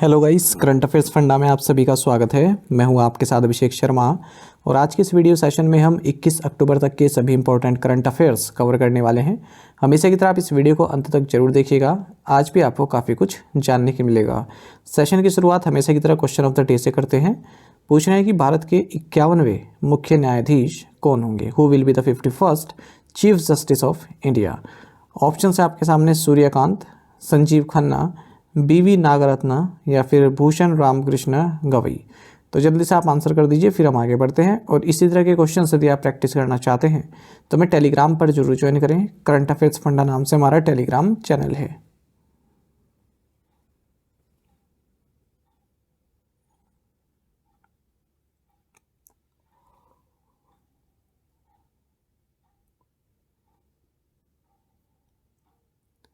Hello guys, current affairs funda में आप सभी का स्वागत है। मैं हूं आपके साथ अभिषेक शर्मा और आज के इस वीडियो सेशन में हम 21 अक्टूबर तक के सभी इंपॉर्टेंट करंट अफेयर्स कवर करने वाले हैं। हमेशा की तरह आप इस वीडियो को अंत तक जरूर देखिएगा। आज भी आपको काफ़ी कुछ जानने को मिलेगा। सेशन की शुरुआत हमेशा की तरह क्वेश्चन ऑफ द डे से करते हैं। पूछना है कि भारत के 51वें मुख्य न्यायाधीश कौन होंगे? Who will be the 51st chief justice of India? Option है आपके सामने सूर्यकांत, संजीव खन्ना, बीवी नागरत्ना या फिर भूषण रामकृष्ण गवई। तो जल्दी से आप आंसर कर दीजिए, फिर हम आगे बढ़ते हैं। और इसी तरह के क्वेश्चन यदि आप प्रैक्टिस करना चाहते हैं तो मैं टेलीग्राम पर जरूर ज्वाइन करें। करंट अफेयर्स फंडा नाम से हमारा टेलीग्राम चैनल है।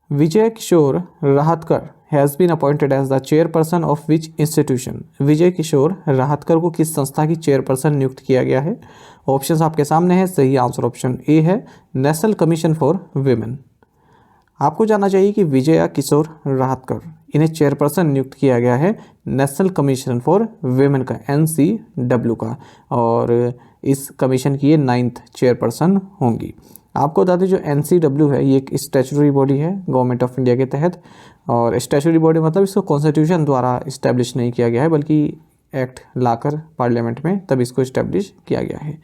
Vijay Kishore Rahatkar has been appointed as the chairperson of which institution? Vijay Kishore Rahatkar को किस संस्था की चेयरपर्सन नियुक्त किया गया है? ऑप्शंस आपके सामने है। सही आंसर ऑप्शन ए है, नेशनल कमीशन फॉर विमेन। आपको जानना चाहिए कि विजया किशोर राहतकर इन्हें चेयरपर्सन नियुक्त किया गया है नेशनल कमीशन फॉर विमेन का, NCW का, और इस कमीशन की ये 9th चेयरपर्सन होंगी। आपको बता दें जो NCW है ये एक स्टैचुटरी बॉडी है गवर्नमेंट ऑफ इंडिया के तहत, और स्टैचुटरी बॉडी मतलब इसको कॉन्स्टिट्यूशन द्वारा इस्टेब्लिश नहीं किया गया है बल्कि एक्ट लाकर पार्लियामेंट में तब इसको इस्टेब्लिश किया गया है।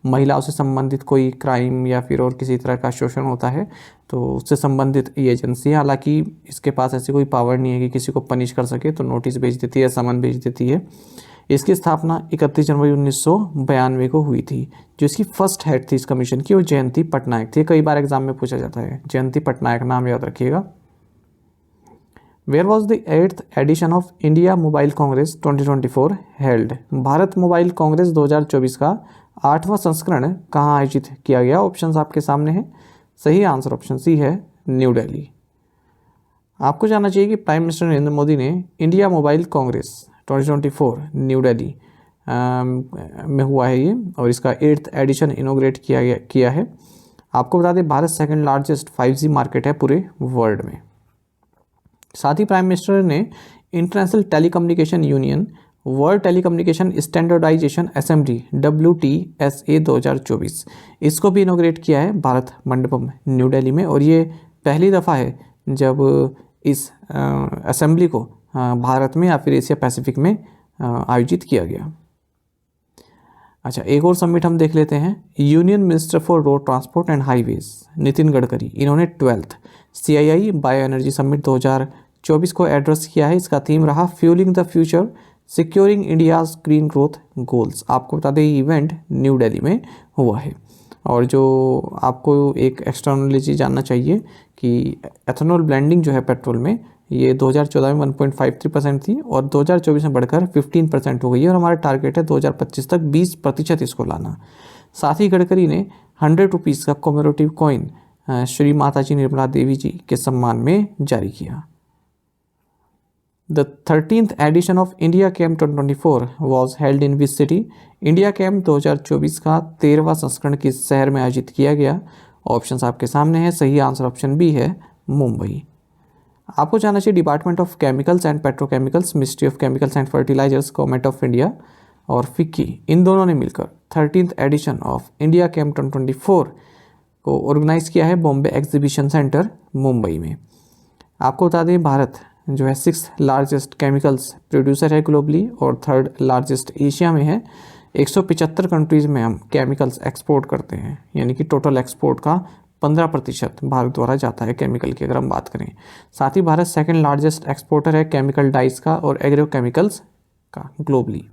महिलाओं से संबंधित कोई क्राइम या फिर और किसी तरह का शोषण होता है तो उससे संबंधित ये एजेंसी है। हालांकि इसके पास ऐसी कोई पावर नहीं है कि किसी को पनिश कर सके, तो नोटिस भेज देती है, समन भेज देती है। इसकी स्थापना 31 जनवरी 1992 को हुई थी। जो इसकी फर्स्ट हेड थी इस कमीशन की वो जयंती पटनायक थी। कई बार एग्जाम में पूछा जाता है, जयंती पटनायक नाम याद रखिएगा। Where was the 8th edition of India Mobile Congress 2024 held? Bharat Mobile Congress 2024 का 8वां संस्करण कहाँ आयोजित किया गया? ऑप्शंस आपके सामने हैं। सही आंसर ऑप्शन सी है, न्यू दिल्ली। आपको जानना चाहिए कि प्राइम मिनिस्टर नरेंद्र मोदी ने India Mobile Congress 2024 new Delhi में हुआ है ये, और इसका 8th एडिशन इनोग्रेट किया है। आपको बता दें Bharat second largest 5G market है पूरे वर्ल्ड में। साथ ही प्राइम मिनिस्टर ने International Telecommunication Union World Telecommunication Standardization Assembly WTSA 2024 इसको भी इनोग्रेट किया है भारत मंडपम न्यू दिल्ली में, और ये पहली दफ़ा है जब इस असेंबली को भारत में या फिर एशिया पैसिफिक में आयोजित किया गया। अच्छा, एक और समिट हम देख लेते हैं। Union minister for road transport and highways Nitin Gadkari, इन्होंने 12th CII bio energy summit 2024 को एड्रेस किया है। इसका थीम रहा fuelling the future securing India's green growth goals. आपको बता दें इवेंट न्यू दिल्ली में हुआ है। और जो आपको एक एक्सटर्नोलॉजी जानना चाहिए कि एथेनॉल ब्लेंडिंग जो है पेट्रोल में, ये 2014 में 1.53% थी और 2024 में बढ़कर 15% हो गई है, और हमारा टारगेट है 2025 तक 20% इसको लाना। साथ ही गडकरी ने 100 रुपीज़ का कॉमेमोरेटिव कॉइन श्री माताजी निर्मला देवी जी के सम्मान में जारी किया। The 13th edition of India कैम्प 2024 was held in which city? India कैम्प 2024 का 13वां संस्करण किस शहर में आयोजित किया गया? ऑप्शंस आपके सामने हैं। सही आंसर ऑप्शन बी है, मुंबई। आपको जानना चाहिए department of chemicals and petrochemicals, ministry of chemicals and fertilisers, government of India और फिक्की, इन दोनों ने मिलकर 13th एडिशन ऑफ इंडिया कैम्प 2024 को ऑर्गेनाइज किया है बॉम्बे एग्जीबिशन सेंटर मुंबई में। आपको बता दें भारत जो है 6th लार्जेस्ट केमिकल्स प्रोड्यूसर है ग्लोबली और 3rd लार्जेस्ट एशिया में है। 175 कंट्रीज़ में हम केमिकल्स एक्सपोर्ट करते हैं, यानी कि टोटल एक्सपोर्ट का 15% भारत द्वारा जाता है केमिकल की अगर हम बात करें। साथ ही भारत सेकंड लार्जेस्ट एक्सपोर्टर है केमिकल डाइस का और एग्रोकेमिकल्स का ग्लोबली।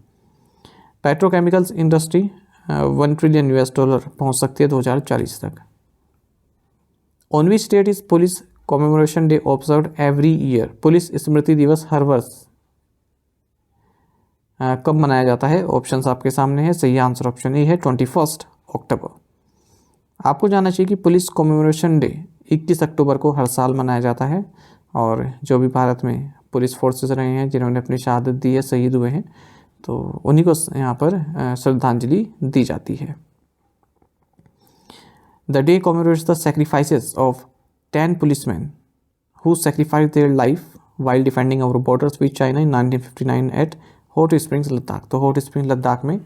पेट्रोकेमिकल्स इंडस्ट्री $1 ट्रिलियन पहुंच सकती है 2040 तक। On which date is police commemoration day observed every year? Police स्मृति दिवस हर वर्ष कब मनाया जाता है? ऑप्शंस आपके सामने है। सही आंसर ऑप्शन ए है, 21 अक्टूबर। आपको जानना चाहिए कि पुलिस कॉमेमोरेशन डे 21 अक्टूबर को हर साल मनाया जाता है, और जो भी भारत में पुलिस फोर्सेस रहे हैं जिन्होंने अपनी शहादत दी है, शहीद हुए हैं, तो उन्हीं को यहाँ पर श्रद्धांजलि दी जाती है। The day commemorates the sacrifices of 10 policemen who sacrifice their life while defending our borders with China in 1959 at Hot Springs Ladakh. तो हॉट स्प्रिंग लद्दाख में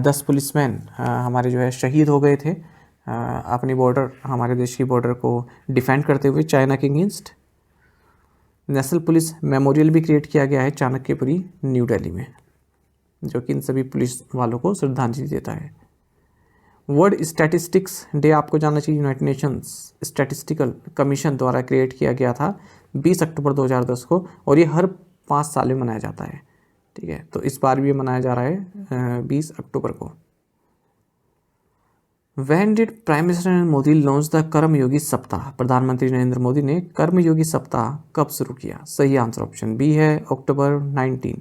10 पुलिसमैन हमारे जो है शहीद हो गए थे अपनी बॉर्डर, हमारे देश की बॉर्डर को डिफेंड करते हुए चाइना के अगेंस्ट। नेशनल पुलिस मेमोरियल भी क्रिएट किया गया है चाणक्यपुरी न्यू दिल्ली में, जो कि इन सभी पुलिस वालों को श्रद्धांजलि देता है। वर्ल्ड स्टैटिस्टिक्स डे आपको जानना चाहिए, यूनाइटेड नेशंस स्टैटिस्टिकल कमीशन द्वारा क्रिएट किया गया था 20 अक्टूबर 2010 को, और ये हर 5 साल में मनाया जाता है। ठीक है, तो इस बार भी ये मनाया जा रहा है 20 अक्टूबर को। When did Prime Minister Narendra Modi launch the Karmayogi Saptah? प्रधानमंत्री नरेंद्र मोदी ने कर्मयोगी सप्ताह कब शुरू किया? सही आंसर ऑप्शन बी है, अक्टूबर 19।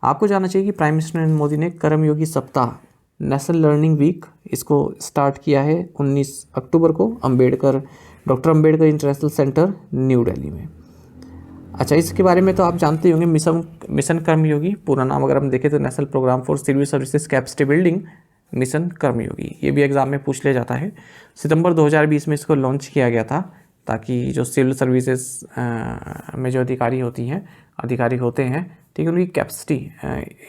आपको जानना चाहिए कि प्राइम मिनिस्टर नरेंद्र मोदी ने कर्मयोगी सप्ताह नेशनल लर्निंग वीक इसको स्टार्ट किया है 19 अक्टूबर को doctor Ambedkar international centre new Delhi में। अच्छा, इसके बारे में तो आप जानते होंगे, मिशन कर्मयोगी पूरा नाम अगर हम देखें तो national programme for civil services capacity building mission Karmayogi. ये भी एग्जाम में पूछ लिया जाता है। सितंबर 2020 में इसको लॉन्च किया गया था ताकि जो सिविल सर्विसेज में जो अधिकारी होते हैं, ठीक है, उनकी कैपेसिटी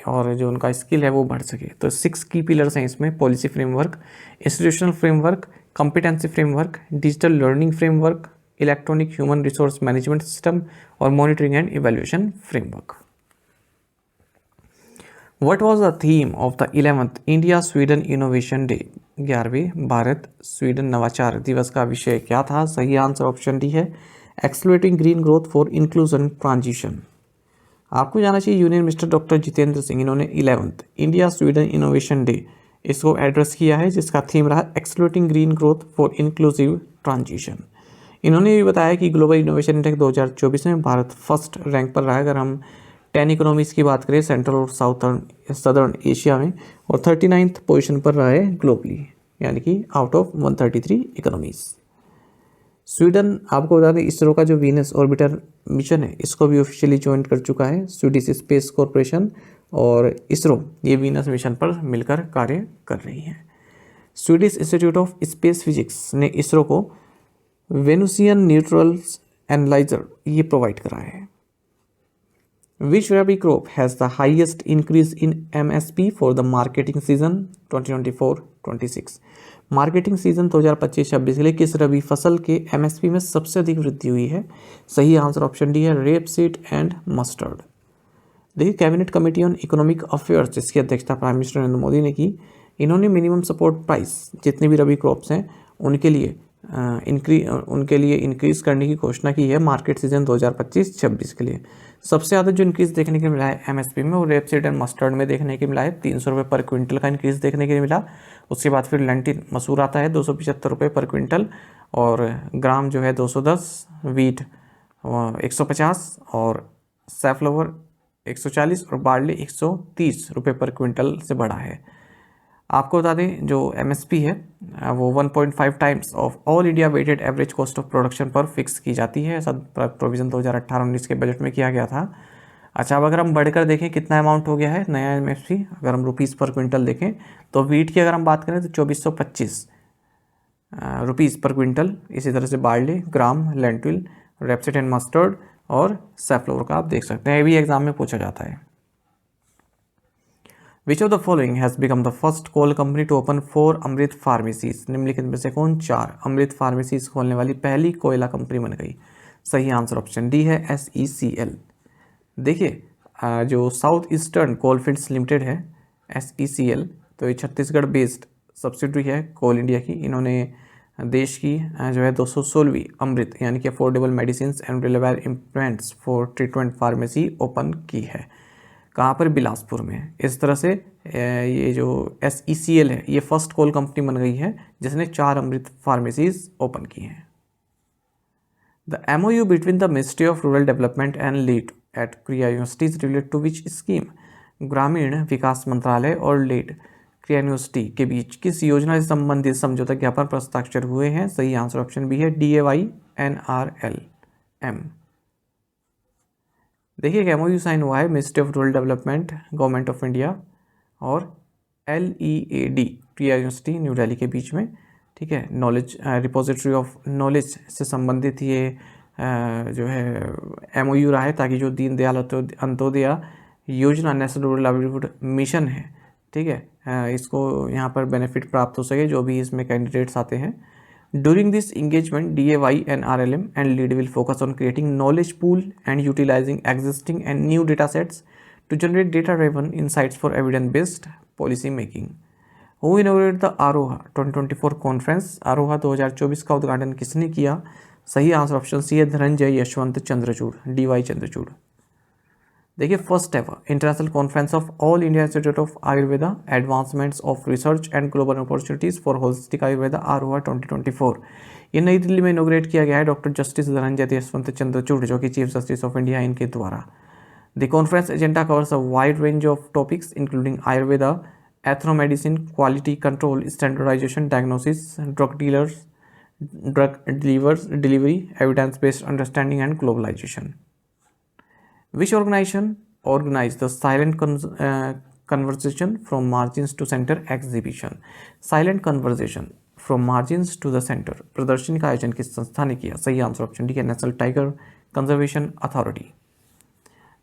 और जो उनका स्किल है वो बढ़ सके। तो 6 की पिलर्स हैं इसमें: policy framework, institutional framework, competency framework, digital learning framework, electronic human resource management system और monitoring and evaluation framework. What was the theme of the 11th India Sweden innovation day? 11वें भारत स्वीडन नवाचार दिवस का विषय क्या था? सही आंसर ऑप्शन डी है, accelerating green growth for inclusion transition. आपको जाना चाहिए union minister doctor Jitendra Singh, इन्होंने 11th India Sweden innovation day इसको एड्रेस किया है, जिसका थीम रहा accelerating green growth for inclusive transition. इन्होंने भी बताया कि ग्लोबल इनोवेशन इंडेक्स 2024 में भारत फर्स्ट रैंक पर रहा। अगर हम 10 इकोनॉमीज़ की बात करें सेंट्रल और सदर्न एशिया में, और 39th पोजीशन पर रहा है ग्लोबली, यानी कि आउट ऑफ 133 इकोनॉमीज़। स्वीडन, आपको बता दें, इसरो का जो वीनस ऑर्बिटर मिशन है इसको भी ऑफिशियली ज्वाइन कर चुका है स्वीडिश स्पेस कॉरपोरेशन, और इसरो ये वीनस मिशन पर मिलकर कार्य कर रही है। Swedish institute of space physics ने इसरो को वेनुसियन न्यूट्रल्स एनालाइजर ये प्रोवाइड करा है। Which rabi crop has the highest increase in MSP for the marketing season 2024-26? Marketing season 2025-26 के लिए किस रबी फसल के MSP में सबसे अधिक वृद्धि हुई है? सही आंसर ऑप्शन डी है, रेपसीड एंड मस्टर्ड। देखिए, cabinet committee on economic affairs जिसकी अध्यक्षता प्राइम मिनिस्टर नरेंद्र मोदी ने की, इन्होंने मिनिमम सपोर्ट प्राइस जितने भी रबी क्रॉप्स हैं उनके लिए इंक्रीज करने की घोषणा की है मार्केट सीजन 2025-26 के लिए। सबसे ज़्यादा जो इंक्रीज देखने के मिला है एमएसपी में, वो रेपसीड एंड मस्टर्ड में देखने के मिला है, 300 रुपये पर क्विंटल का इंक्रीज देखने के मिला। उसके बाद फिर लेंटिन मसूर आता है 275 रुपये पर क्विंटल, और ग्राम जो है 210, वीट 150, और सैफ्लावर 140 और बार्ली 130 रुपये पर क्विंटल से बढ़ा है। आपको बता दें जो एमएसपी है वो 1.5 times of all India weighted average cost of production पर फिक्स की जाती है। ऐसा प्रोविज़न 2018-19 के बजट में किया गया था। अच्छा, अब अगर हम बढ़कर देखें कितना अमाउंट हो गया है नया एमएसपी, अगर हम रुपीज़ पर क्विंटल देखें तो वीट की अगर हम बात करें तो 2425 रुपीज़ पर क्विंटल। इसी तरह से barley, gram, lentil, rapeseed and mustard और सैफ्लोवर का आप देख सकते हैं, ये भी एग्जाम में पूछा जाता है। Which of the following has become the first coal company to open 4 Amrit pharmacies? निम्नलिखित में से कौन 4 अमृत फार्मेसीज खोलने वाली पहली कोयला कंपनी बन गई? सही आंसर ऑप्शन डी है, SECL। देखिए, जो साउथ ईस्टर्न कोलफील्ड्स लिमिटेड है SECL, तो ये छत्तीसगढ़ बेस्ड सब्सिडरी है कोल इंडिया की। इन्होंने देश की जो है 216वीं अमृत यानी कि affordable medicine and reliable implements for treatment pharmacy open की है। कहाँ पर? बिलासपुर में। इस तरह से ये जो SECL है ये फर्स्ट कोल कंपनी बन गई है जिसने 4 अमृत फार्मेसीज ओपन की हैं। The MOU between the ministry of rural development and lead at Krea university is related to which scheme? ग्रामीण विकास मंत्रालय और लीड क्रिया यूनिवर्सिटी के बीच किस योजना से संबंधित समझौता ज्ञापन पर हस्ताक्षर हुए हैं? सही आंसर ऑप्शन बी है, DAY-NRLM। देखिए, MOU साइन हुआ है ministry of rural development, government of India और LEAD क्रिया यूनिवर्सिटी न्यू दिल्ली के बीच में। ठीक है, नॉलेज रिपोजिटरी ऑफ नॉलेज से संबंधित ये जो है MOU रहा है, ताकि जो Deendayal Antyodaya Yojana national rural livelihood mission है, ठीक है, इसको यहाँ पर बेनिफिट प्राप्त हो सके जो भी इसमें कैंडिडेट्स आते हैं। During this engagement, DAY and RLM and LEAD will focus on creating knowledge pool and utilizing existing and new data sets to generate data-driven insights for evidence-based policy making. Who inaugurated the AROHA 2024 conference? AROHA 2024 का उद्घाटन किसने किया? सही answer option C है, Dhananjay Yeshwant Chandrachud, DY Chandrachud. देखिए, first ever international conference of all India institute of Ayurveda advancements of research and global opportunities for holistic Ayurveda AROHA 2024 ये नई दिल्ली में इनोग्रेट किया गया है डॉक्टर जस्टिस धनंजय यशवंत चंद्रचूड़, जो कि चीफ जस्टिस ऑफ इंडिया इनके द्वारा। The conference agenda covers a wide range of topics including Ayurveda, ethnomedicine, quality control, standardisation, diagnosis, drug delivery, evidence based understanding and globalisation. Which organization organized the Silent Conversation from Margins to Center exhibition? Silent Conversation from Margins to the Center प्रदर्शनी का आयोजन किस संस्था ने किया? सही answer option D है, national tiger conservation authority.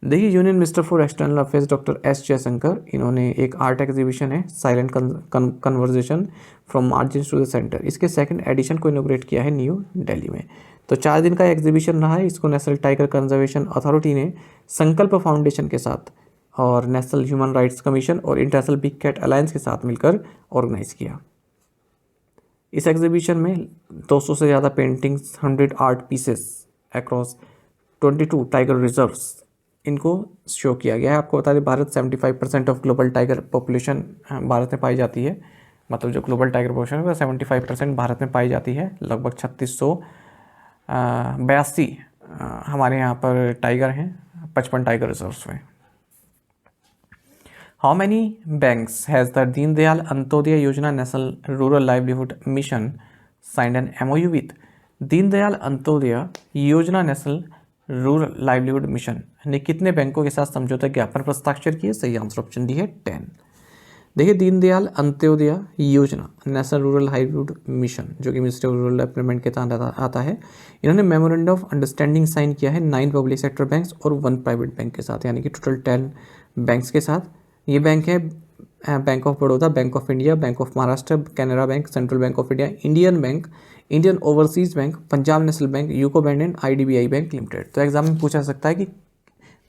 देखिए, union minister for external affairs doctor S Jaishankar, इन्होंने एक आर्ट एग्जीबिशन है silent conversation from margins to the centre, इसके सेकंड एडिशन को इनोग्रेट किया है न्यू दिल्ली में। तो 4 दिन का एग्जीबिशन रहा है। इसको नेशनल टाइगर कंजर्वेशन अथॉरिटी ने संकल्प फाउंडेशन के साथ और नेशनल ह्यूमन राइट्स कमीशन और इंटरनेशनल बिग कैट अलायंस के साथ मिलकर ऑर्गेनाइज किया। इस एग्जीबिशन में 200 से ज़्यादा paintings, 100 art pieces across 22 tiger reserves, इनको शो किया गया है। आपको बता दें, Bharat 75% of global tiger population Bharat में पाई जाती है, मतलब जो ग्लोबल टाइगर पॉपुलेशन है 75% भारत में पाई जाती है। लगभग 3682 हमारे यहाँ पर टाइगर हैं, 55 टाइगर रिजर्व्स में। How many banks has the Deendayal Antyodaya Yojana national rural livelihood mission signed an MOU with? Deendayal Antyodaya Yojana national rural livelihood mission ने कितने बैंकों के साथ समझौता ज्ञापन पर हस्ताक्षर किए? सही आंसर ऑप्शन डी है, 10। देखिए, Deendayal Antyodaya Yojana national rural livelihood mission, जो कि मिनिस्ट्री ऑफ रूरल डेवलपमेंट के तहत आता है, इन्होंने मेमोरेंडम ऑफ अंडरस्टैंडिंग साइन किया है 9 पब्लिक सेक्टर बैंक्स और 1 प्राइवेट बैंक के साथ, यानी कि टोटल 10 बैंक्स के साथ। ये बैंक है bank of Baroda, bank of India, bank of Maharashtra, Canara bank, central bank of India, Indian bank, Indian overseas bank, Punjab national bank, UCO bank and IDBI bank limited. तो एग्जाम में पूछा सकता है कि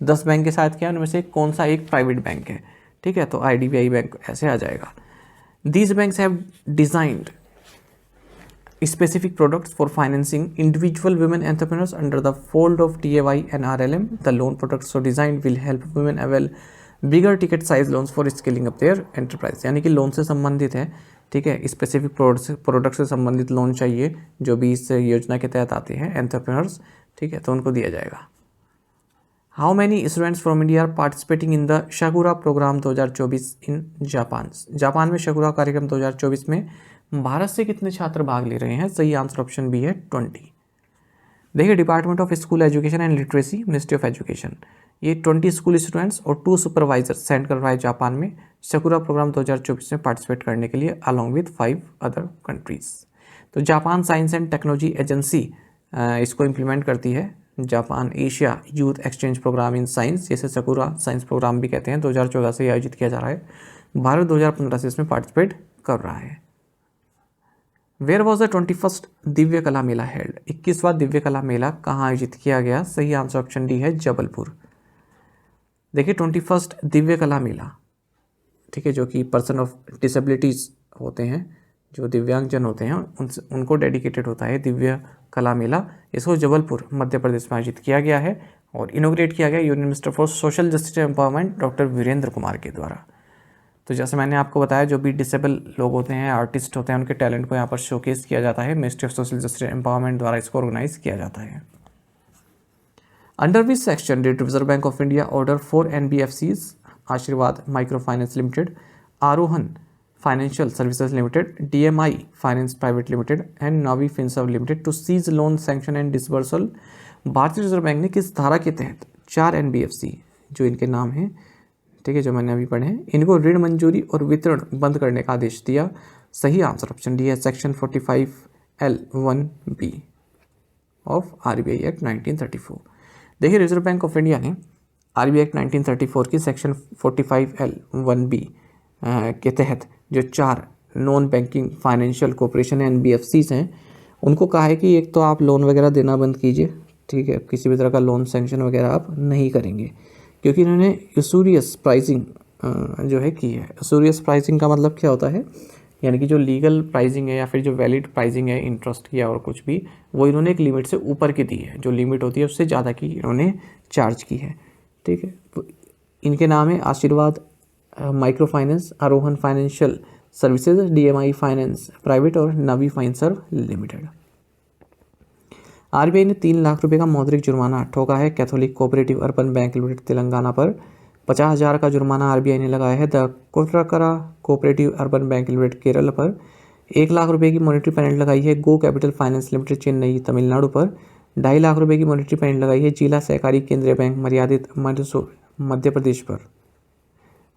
10 बैंक के साथ क्या है, उनमें से कौन सा एक प्राइवेट बैंक है, ठीक है, तो IDBI बैंक ऐसे आ जाएगा। These banks have designed specific products for financing individual women entrepreneurs under the fold of DAY and RLM. The loan products so designed will help women avail bigger ticket size loans for scaling up their enterprise। यानी कि loan से संबंधित है, ठीक है, specific product से संबंधित loan चाहिए जो भी इस योजना के तहत आते हैं एंटरप्रेन्योर्स, ठीक है, तो उनको दिया जाएगा। How many students from India are participating in the Sakura programme 2024 in Japan? Japan में शकुरा कार्यक्रम 2024 में भारत से कितने छात्र भाग ले रहे हैं? सही आंसर ऑप्शन बी है, 20। देखिए, department of school education and literacy, ministry of education, ये 20 स्कूल स्टूडेंट्स और 2 सुपरवाइजर सेंड कर रहा है जापान में शकुरा प्रोग्राम 2024 में पार्टिसिपेट करने के लिए अलॉन्ग विद 5 अदर कंट्रीज। तो Japan Science and Technology Agency इसको इम्प्लीमेंट करती है। Japan Asia Youth Exchange Program in Science, जैसे शकुरा साइंस प्रोग्राम भी कहते हैं, 2014 से आयोजित किया जा रहा है। भारत 2015 से इसमें पार्टिसिपेट कर रहा है। Where was the 21st Divya कला मेला हेल्ड? 21वां दिव्य कला मेला कहाँ आयोजित किया गया? सही आंसर ऑप्शन डी है, जबलपुर। देखिए, 21st दिव्य कला मेला, ठीक है, जो कि पर्सन ऑफ डिसेबिलिटीज़ होते हैं, जो दिव्यांगजन होते हैं, उनको डेडिकेटेड होता है दिव्य कला मेला। इसको जबलपुर मध्य प्रदेश में आयोजित किया गया है और इनोग्रेट किया गया union minister for social justice empowerment doctor Virendra Kumar के द्वारा। तो जैसे मैंने आपको बताया, जो भी डिसेबल लोग होते हैं, आर्टिस्ट होते हैं, उनके टैलेंट को यहाँ पर शोकेस किया जाता है। Ministry of social justice empowerment द्वारा इसको ऑर्गेनाइज किया जाता है। Under which section did Reserve Bank of India order 4 NBFCs, Asirvad micro finance limited, Arohan financial services limited, DMI finance private limited and Navi Finserv limited to cease loan sanction and disbursal? भारतीय reserve bank ने किस धारा के तहत 4 NBFC, जो इनके नाम हैं, ठीक है, जो मैंने अभी पढ़े हैं, इनको ऋण मंजूरी और वितरण बंद करने का आदेश दिया? सही आंसर ऑप्शन डी है, section 45L1B। Of RBI act 1934। देखिए रिजर्व बैंक ऑफ इंडिया ने आरबीआई एक्ट 1934 की सेक्शन 45L(1)(b) के तहत जो 4 non banking financial corporation NBFCs हैं उनको कहा है कि एक तो आप लोन वगैरह देना बंद कीजिए, ठीक है, किसी भी तरह का लोन सैंक्शन वगैरह आप नहीं करेंगे, क्योंकि इन्होंने यूसूरियस प्राइसिंग जो है की है। यूसूरियस प्राइसिंग का मतलब क्या होता है, यानी कि जो लीगल प्राइसिंग है या फिर जो वैलिड प्राइसिंग है इंटरेस्ट की और कुछ भी, वो इन्होंने एक लिमिट से ऊपर की दी है, जो लिमिट होती है उससे ज़्यादा की इन्होंने चार्ज की है, ठीक है। तो इनके नाम है Ashirvad micro finance, Arohan financial services, DMI finance private और नवी फाइनसर्व लिमिटेड। आरबीआई ने 3 लाख रुपए का मौद्रिक जुर्माना ठोका है Catholic cooperative urban bank limited Telangana पर। 50,000 का जुर्माना आरबीआई ने लगाया है the Kottarakkara cooperative urban bank limited Kerala पर। 1 लाख रुपए की मॉनेटरी पेनल्टी लगाई है go capital finance limited Chennai Tamil Nadu पर। 2.5 लाख रुपए की मॉनेटरी पेनल्टी लगाई है जिला सहकारी केंद्रीय बैंक मर्यादित मध्य प्रदेश पर।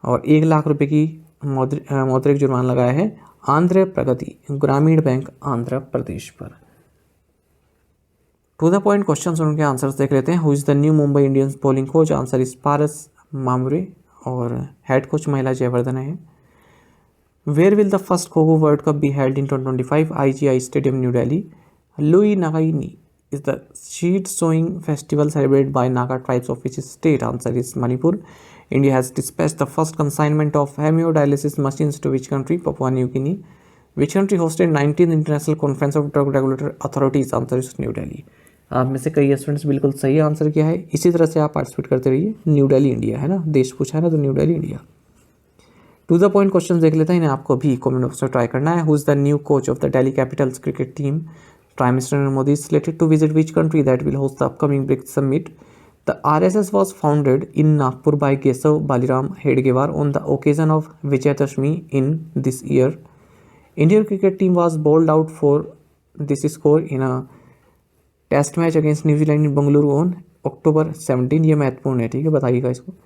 और 1 लाख रुपए की मौद्रिक जुर्माना लगाया है आंध्र प्रगति ग्रामीण बैंक आंध्र प्रदेश पर। टू द पॉइंट क्वेश्चन उनके आंसर्स देख लेते हैं। Who is the new Mumbai Indians bowling coach? Answer is Paras Mhambrey और हेड कोच महिला जयवर्धन है। Where will the first kho-kho world cup be held in 2025? IGI stadium New Delhi. लुई नगाइनी is the sheet sowing festival celebrated by Naga tribes of which state? Answer is Manipur. India has dispatched the first consignment of hemodialysis machines to which country? Papua New Guinea. Which country hosted 19th International Conference of Drug Regulatory Authorities? Answer is New Delhi. आप में से कई students बिल्कुल सही answer किया है। इसी तरह से आप पार्टिसिपेट करते रहिए। न्यू दिल्ली इंडिया है ना, देश पूछा है ना, तो New Delhi India. To the point question देख लेते हैं, इन्हें आपको भी कमेंट बॉक्स में ट्राई करना है। Who is the new coach of the Delhi Capitals cricket team? Prime Minister Narendra Modi is slated to visit which country that will host the upcoming BRICS summit? The RSS was founded in Nagpur by Kesav Baliram Hedgewar on the occasion of Vijayadashmi in this year. Indian cricket team was bowled out for this score in a test match against New Zealand in Bengaluru on October 17। ये महत्वपूर्ण है, ठीक है, बताइएगा इसको,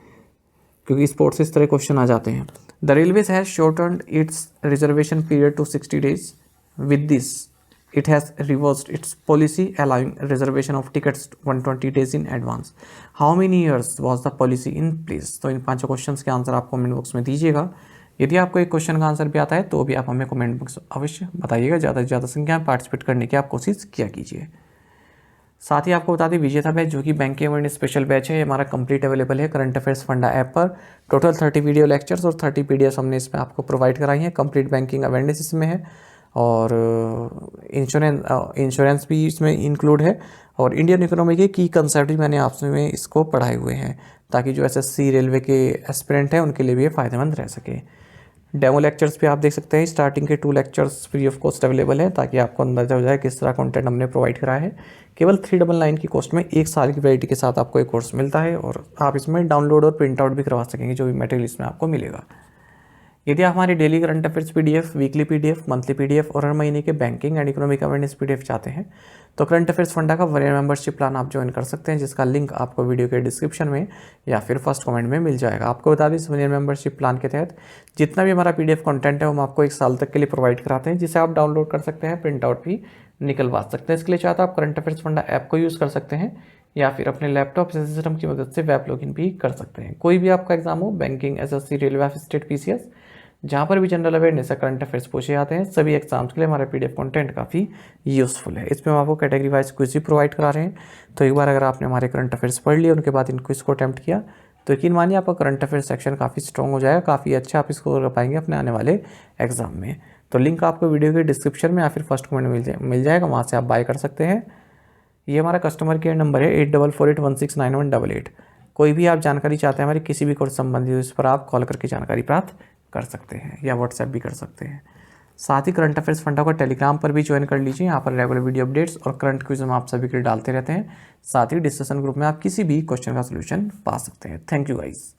क्योंकि sports से इस तरह क्वेश्चन आ जाते हैं। The Railways has shortened its reservation period to 60 days. With this, it has reversed its policy allowing reservation of tickets 120 days in advance. How many years was the policy in place? तो इन 5 questions के answer आप comment box में दीजिएगा। यदि आपको एक question का answer भी आता है तो भी आप हमें कमेंट बॉक्स अवश्य बताइएगा। ज़्यादा से ज़्यादा संख्या में पार्टिसिपेट करने की आप कोशिश किया कीजिए। साथ ही आपको बता दें विजेता बैच जो कि बैंकिंग अवेयरनेस स्पेशल बैच है, ये हमारा कंप्लीट अवेलेबल है करंट अफेयर्स फंडा ऐप पर। टोटल 30 वीडियो लेक्चर्स और 30 PDF हमने इसमें आपको प्रोवाइड कराई हैं। कंप्लीट बैंकिंग अवेयरनेस इसमें है और इंश्योरेंस भी इसमें इंक्लूड है और इंडियन इकोनॉमी के की कंसेप्ट भी मैंने आपसे इसको पढ़ाए हुए हैं, ताकि जो SSC रेलवे के एस्पिरेंट हैं उनके लिए भी ये फ़ायदेमंद रह सके। डेमो लेक्चर्स भी आप देख सकते हैं, स्टार्टिंग के 2 lectures free of cost available है, ताकि आपको अंदाजा हो जाए किस तरह कंटेंट हमने प्रोवाइड कराया है। केवल 399 की कॉस्ट में 1 साल की वैलिडिटी के साथ आपको एक कोर्स मिलता है और आप इसमें डाउनलोड और प्रिंट आउट भी करवा सकेंगे जो भी मटेरियल इसमें आपको मिलेगा। यदि आप हमारे daily current affairs PDF, weekly PDF, monthly PDF और हर महीने के banking and economic awareness PDF चाहते हैं तो करंट अफेयर्स फंडा का 1 ईयर मेंबरशिप प्लान आप ज्वाइन कर सकते हैं, जिसका लिंक आपको वीडियो के डिस्क्रिप्शन में या फिर फर्स्ट कमेंट में मिल जाएगा। आपको बता दें इस 1 ईयर मेंबरशिप प्लान के तहत जितना भी हमारा PDF कंटेंट है हम आपको 1 साल तक के लिए प्रोवाइड कराते हैं, जिसे आप डाउनलोड कर सकते हैं, प्रिंट आउट भी निकलवा सकते हैं। इसके लिए चाहते आप करंट अफेयर्स फंडा ऐप को यूज़ कर सकते हैं या फिर अपने लैपटॉप सिस्टम की मदद से वेब लॉगिन भी कर सकते हैं। कोई भी आपका एग्जाम हो, banking, SSC, railway, state, PCS, जहाँ पर भी जनरल अवेयरनेस करंट अफेयर्स पूछे जाते हैं, सभी एग्जाम्स के लिए हमारा PDF कंटेंट काफ़ी यूज़फुल है। इसमें हम आपको कैटेगरी वाइज क्विज भी प्रोवाइड करा रहे हैं, तो एक बार अगर आपने हमारे करंट अफेयर्स पढ़ लिए उनके बाद इन क्विज को अटैम्प्ट किया तो यकीन मानिए आपका करंट अफेयर्स सेक्शन काफ़ी स्ट्रॉन्ग हो जाएगा, काफ़ी अच्छा आप स्कोर कर पाएंगे अपने आने वाले एग्जाम में। तो लिंक आपको वीडियो के डिस्क्रिप्शन में या फिर फर्स्ट कमेंट में मिल जाएगा, वहाँ से आप बाय कर सकते हैं। ये हमारा कस्टमर केयर नंबर है 8448169188। कोई भी आप जानकारी चाहते हैं हमारी किसी भी कोर्स संबंधित, इस पर आप कॉल करके जानकारी प्राप्त कर सकते हैं या व्हाट्सएप भी कर सकते हैं। साथ ही करंट अफेयर्स फंडा को टेलीग्राम पर भी ज्वाइन कर लीजिए, यहाँ पर रेगुलर वीडियो अपडेट्स और करंट क्विज हम आप सभी के लिए डालते रहते हैं। साथ ही डिस्कशन ग्रुप में आप किसी भी क्वेश्चन का सलूशन पा सकते हैं। Thank you guys.